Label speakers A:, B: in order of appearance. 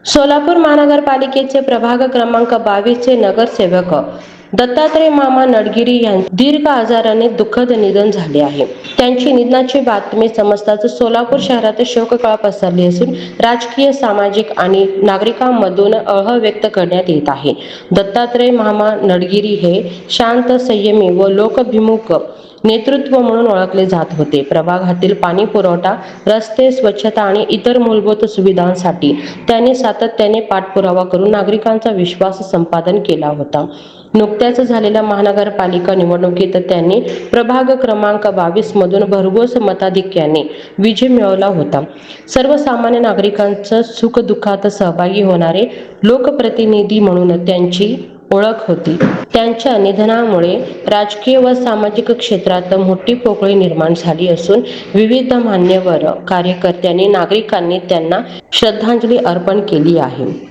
A: सोलापूर महानगरपालिकेचे प्रभाग क्रमांक 22 चे नगरसेवक दत्तात्रय मामा नडगिरी यांचे दीर्घ आजाराने दुःखद निधन झाले आहे. त्यांची निधनाची बातमी समजताच सोलापूर शहरात शोककळा पसरली असून राजकीय, सामाजिक आणि नागरिकांमधून व्यक्त करण्यात येत आहे. दत्तात्रय मामा नडगिरी हे शांत, संयमी व लोकाभिमुख नेतृत्व म्हणून ओळखले जात होते. प्रभागातील पाणी पुरवठा, रस्ते, स्वच्छता आणि इतर मूलभूत सुविधांसाठी त्यांनी सातत्याने पाठपुरावा करून नागरिकांचा विश्वास संपादन केला होता. नुकत्याच झालेल्या महानगरपालिका निवडणुकीत त्यांनी प्रभाग क्रमांक 22 मधून भरघोस मताधिक्याने विजय मिळवला होता. सर्वसामान्य नागरिकांच्या सुखदुःखात सहभागी होणारे लोकप्रतिनिधी म्हणून त्यांची ओळख होती. त्यांच्या निधनामुळे राजकीय व सामाजिक क्षेत्रात मोठी पोकळी निर्माण झाली असून विविध मान्यवर कार्यकर्त्यांनी नागरिकांनी त्यांना श्रद्धांजली अर्पण केली आहे.